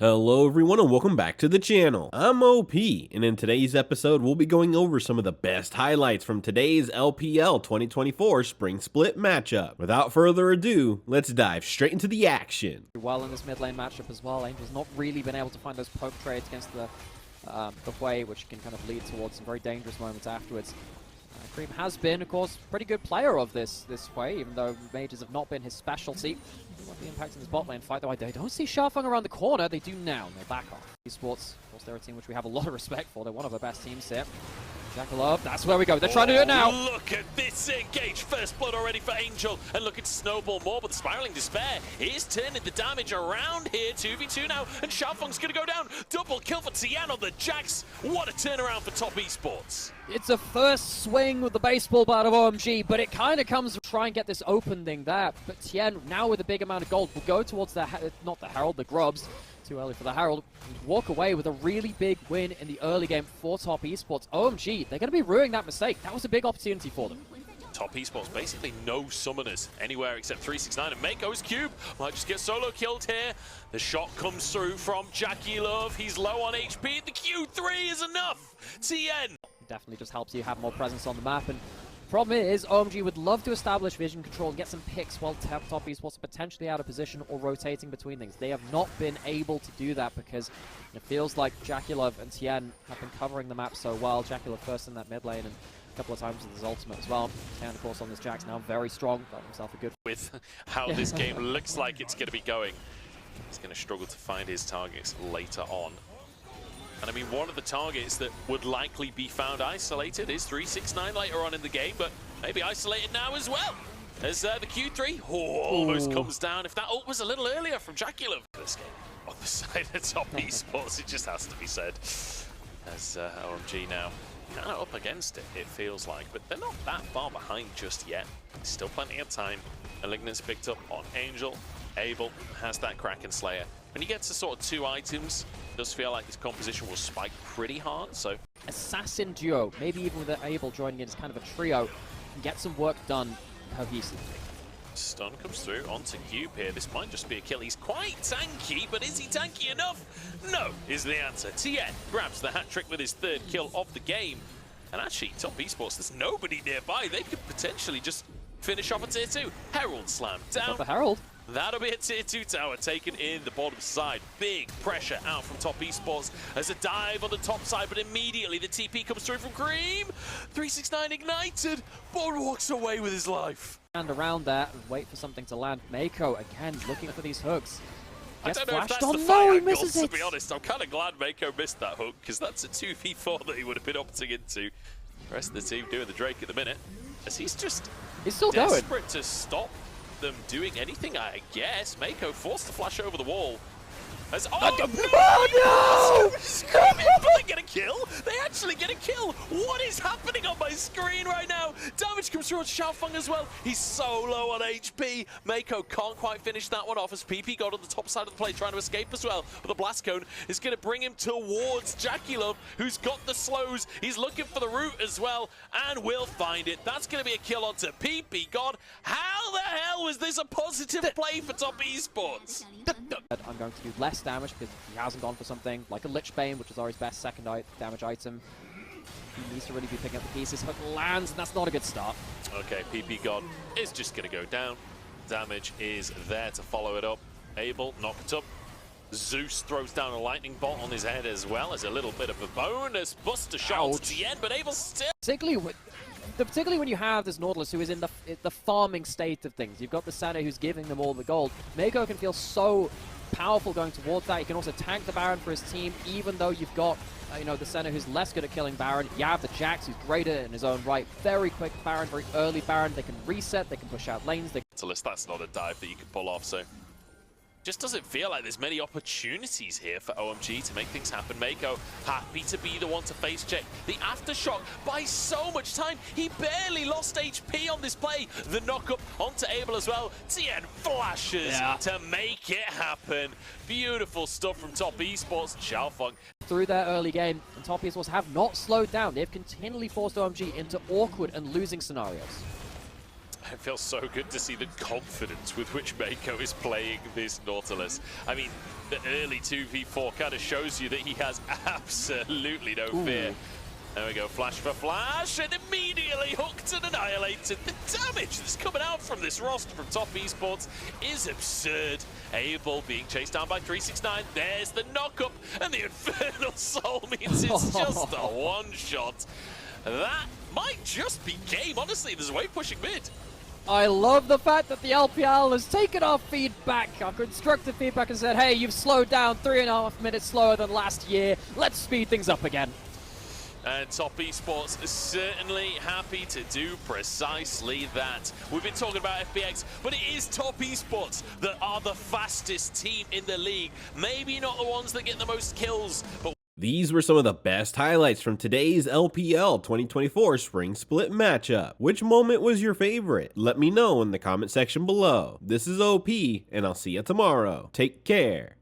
Hello everyone and welcome back to the channel. I'm OP, and in today's episode we'll be going over some of the best highlights from today's LPL 2024 Spring Split matchup. Without further ado, let's dive straight into the action. Well in this mid lane matchup as well, Angel's not really been able to find those poke trades against the Hui, which can kind of lead towards some very dangerous moments afterwards. Cream has been, of course, pretty good player of this Hui, even though mages have not been his specialty. What the impact in this bot lane fight, though, they don't see Xiaofeng around the corner. They do now, and they're back off. ESPORTS, of course, they're a team which we have a lot of respect for. They're one of our best teams here. Jackal, that's where we go. They're trying to do it now. Look at this engage. First blood already for Angel, and looking to snowball more, but the Spiraling Despair is turning the damage around here. 2v2 now, and Xiaofeng's going to go down. Double kill for Tian on the Jax. What a turnaround for top esports. It's a first swing with the baseball bat of OMG, but it kind of comes to try and get this open thing there. But Tian, now with a big amount of gold, will go towards the, not the Herald, the Grubs. Too early for the Herald. Walk away with a really big win in the early game for top esports. OMG, they're going to be ruining that mistake. That was a big opportunity for them. Top esports basically no summoners anywhere except 369, and Mako's cube might just get solo killed here. The shot comes through from Jackie Love. He's low on HP. The Q3 is enough. TN definitely just helps you have more presence on the map. And problem is, OMG would love to establish vision control and get some picks while top esports are potentially out of position or rotating between things. They have not been able to do that because it feels like Jackie Love and Tian have been covering the map so well. Jackie Love first in that mid lane and a couple of times with his ultimate as well. Tian, of course, on this Jax now very strong. Got himself a good... With how this game looks like it's going to be going, he's going to struggle to find his targets later on. And I mean, one of the targets that would likely be found isolated is 369 later on in the game, but maybe isolated now as well. As the Q3 almost comes down. If that ult was a little earlier from Jackulov. This game on the side of top esports, it just has to be said. As OMG now kind of up against it, it feels like, but they're not that far behind just yet. Still plenty of time. Malignant's picked up on Angel. Abel has that Kraken Slayer. When you get to sort of two items, it does feel like this composition will spike pretty hard, so... Assassin duo, maybe even with Abel joining in as kind of a trio, can get some work done cohesively. Stun comes through onto Cube here. This might just be a kill. He's quite tanky, but is he tanky enough? No, is the answer. Tien grabs the hat trick with his third kill of the game. And actually, top esports, there's nobody nearby. They could potentially just finish off a tier 2. Herald slam down. Got the Herald. That'll be a tier 2 tower taken in the bottom side. Big pressure out from top esports as a dive on the top side, but immediately the TP comes through from Cream. 369 ignited, but walks away with his life. And around that, and wait for something to land. Mako again looking for these hooks. I don't know if that's on. the No, fight he angle, misses to it. be honest. I'm kind of glad Mako missed that hook, because that's a 2v4 that he would have been opting into. The rest of the team doing the Drake at the minute, as he's still going. Desperate to stop them doing anything, I guess. Mako forced to flash over the wall. As oh no! They get a kill? They actually get a kill! What is happening on my screen right now? Damage comes through on Xiaofeng as well. He's so low on HP. Mako can't quite finish that one off as PP got on the top side of the play trying to escape as well. But the Blast Cone is going to bring him towards Jackie Love, who's got the slows. He's looking for the root as well, and will find it. That's going to be a kill onto PP God. How the hell was this a positive play for top esports? I'm going to do less damage because he hasn't gone for something like a Lich Bane, which is Ari's best second damage item. He needs to really be picking up the pieces. Hook lands, and that's not a good start. Okay, PP God is just going to go down. Damage is there to follow it up. Abel knocked up. Zeus throws down a lightning bolt on his head as well as a little bit of a bonus buster shot to the end, but Abel still... Particularly when you have this Nautilus who is in the farming state of things. You've got the Senna who's giving them all the gold. Mako can feel so powerful going towards that. He can also tank the Baron for his team, even though you've got the Senna who's less good at killing Baron. You have the Jax who's greater in his own right. Very quick Baron, very early Baron. They can reset, they can push out lanes. That's not a dive that you can pull off, so... Just doesn't feel like there's many opportunities here for OMG to make things happen. Mako happy to be the one to face check the aftershock by so much time. He barely lost HP on this play. The knock-up onto Abel as well. Tien flashes to make it happen. Beautiful stuff from top esports. Xiaofeng through their early game, and top esports have not slowed down. They've continually forced OMG into awkward and losing scenarios. It feels so good to see the confidence with which Mako is playing this Nautilus. I mean, the early 2v4 kind of shows you that he has absolutely no fear. There we go, flash for flash, and immediately hooked and annihilated. The damage that's coming out from this roster from Top Esports is absurd. Abel being chased down by 369. There's the knock-up, and the Infernal Soul means it's just a one-shot. That might just be game, honestly. There's a wave pushing mid. I love the fact that the LPL has taken our feedback, our constructive feedback, and said, hey, you've slowed down 3.5 minutes slower than last year. Let's speed things up again. And Top Esports is certainly happy to do precisely that. We've been talking about FPX, but it is Top Esports that are the fastest team in the league. Maybe not the ones that get the most kills, but These were some of the best highlights from today's LPL 2024 Spring Split matchup. Which moment was your favorite? Let me know in the comment section below. This is OP, and I'll see you tomorrow. Take care.